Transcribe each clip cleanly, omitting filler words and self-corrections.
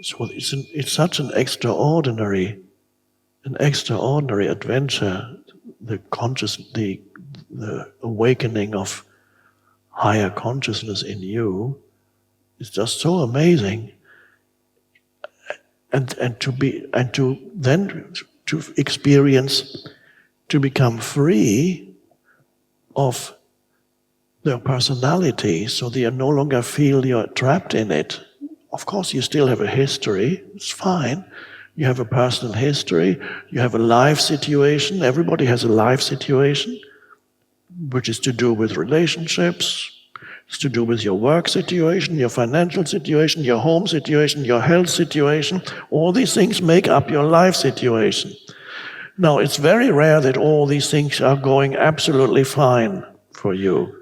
So it's such an extraordinary adventure. The awakening of higher consciousness in you is just so amazing. And to experience, to become free of their personality, so that you no longer feel you're trapped in it. Of course, you still have a history, it's fine. You have a personal history, you have a life situation, everybody has a life situation, which is to do with relationships, it's to do with your work situation, your financial situation, your home situation, your health situation. All these things make up your life situation. Now, it's very rare that all these things are going absolutely fine for you.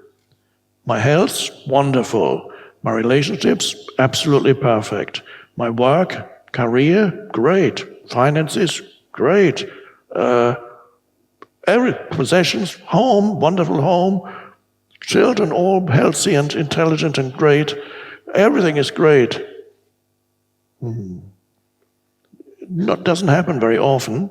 My health, wonderful. My relationships, absolutely perfect. My work, career, great. Finances, great. Every possessions, home, wonderful home. Children, all healthy and intelligent and great. Everything is great. Doesn't happen very often.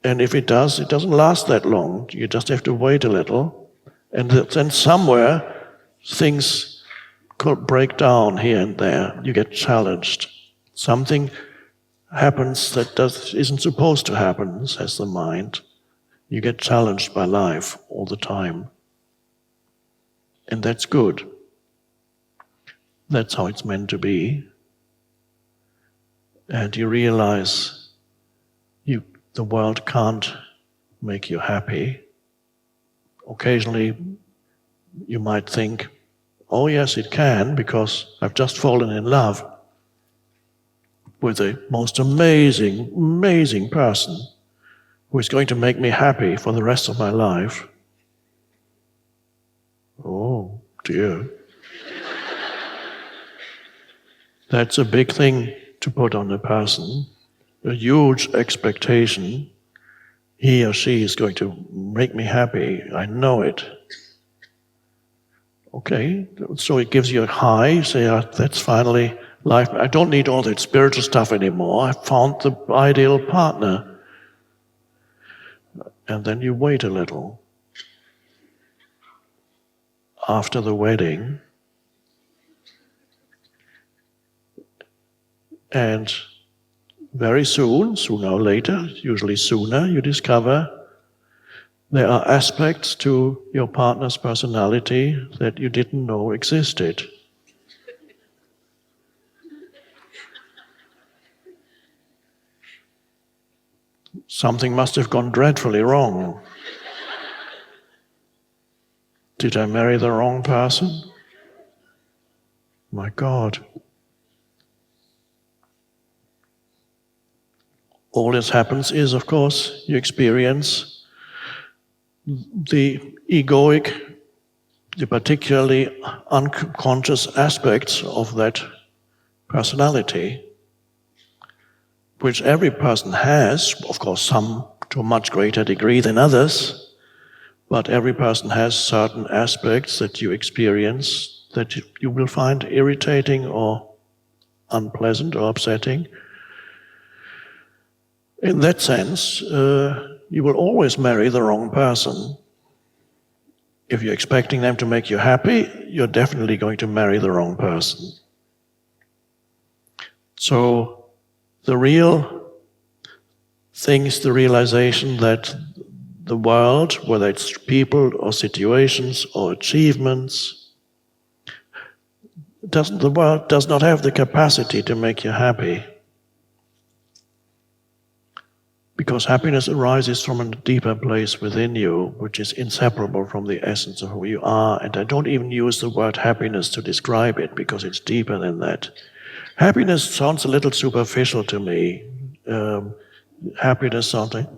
And if it does, it doesn't last that long. You just have to wait a little. And then somewhere, things could break down here and there. You get challenged. Something happens that isn't supposed to happen, says the mind. You get challenged by life all the time. And that's good. That's how it's meant to be. And you realize the world can't make you happy. Occasionally, you might think, oh yes, it can, because I've just fallen in love with the most amazing, amazing person who is going to make me happy for the rest of my life. Oh, dear. That's a big thing to put on a person. A huge expectation. He or she is going to make me happy. I know it. Okay, so it gives you a high. You say, that's finally life. I don't need all that spiritual stuff anymore. I found the ideal partner. And then you wait a little. After the wedding, and very soon, sooner or later, usually sooner, you discover there are aspects to your partner's personality that you didn't know existed. Something must have gone dreadfully wrong. Did I marry the wrong person? My God. All this happens is, of course, you experience the egoic, the particularly unconscious aspects of that personality, which every person has, of course, some to a much greater degree than others, but every person has certain aspects that you experience that you will find irritating or unpleasant or upsetting. In that sense, you will always marry the wrong person. If you're expecting them to make you happy, you're definitely going to marry the wrong person. So the real thing is the realization that the world, whether it's people or situations or achievements, the world does not have the capacity to make you happy. Because happiness arises from a deeper place within you, which is inseparable from the essence of who you are. And I don't even use the word happiness to describe it, because it's deeper than that. Happiness sounds a little superficial to me. Happiness sounds like,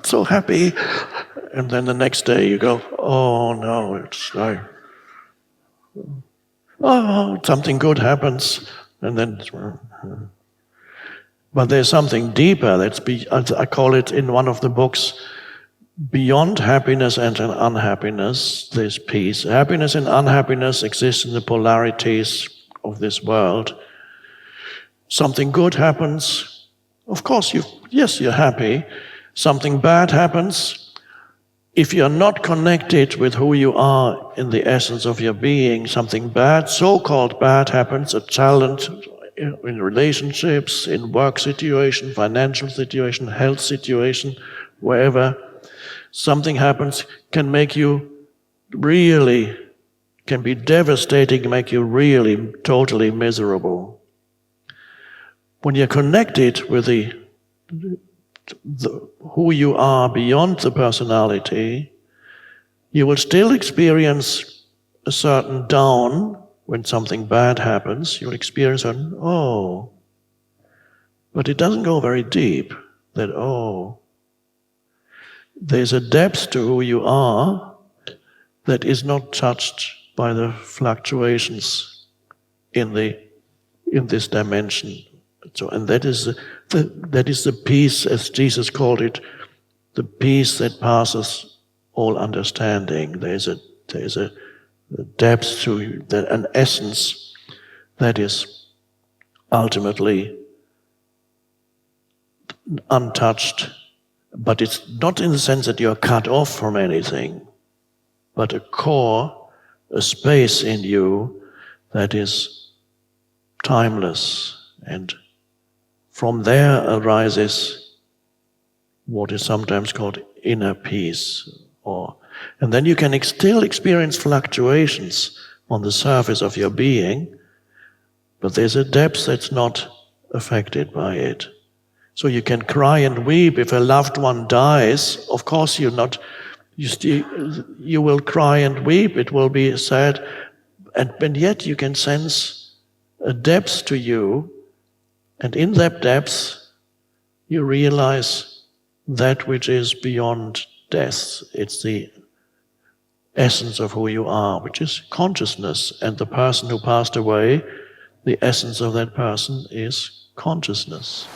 so happy. And then the next day you go, oh no, it's like, oh, something good happens. And then but there's something deeper, I call it in one of the books, beyond happiness and unhappiness, there's peace. Happiness and unhappiness exist in the polarities of this world. Something good happens, of course you're happy. Something bad happens. If you're not connected with who you are in the essence of your being, something bad, so-called bad happens, a challenge in relationships, in work situation, financial situation, health situation, wherever, something happens can make you really, can be devastating, make you really totally miserable. When you're connected with who you are beyond the personality, you will still experience a certain down when something bad happens. You'll experience an oh, but it doesn't go very deep. That oh, there's a depth to who you are that is not touched by the fluctuations in this dimension. So, and that is the peace, as Jesus called it, the peace that passes all understanding. There's a depth to an essence that is ultimately untouched, but it's not in the sense that you're cut off from anything, but a core, a space in you that is timeless, and from there arises what is sometimes called inner peace. And then you can still experience fluctuations on the surface of your being, but there's a depth that's not affected by it. So you can cry and weep if a loved one dies. Of course you will cry and weep, it will be sad, and yet you can sense a depth to you, and in that depth you realize that which is beyond death. It's the essence of who you are, which is consciousness, and the person who passed away, the essence of that person is consciousness.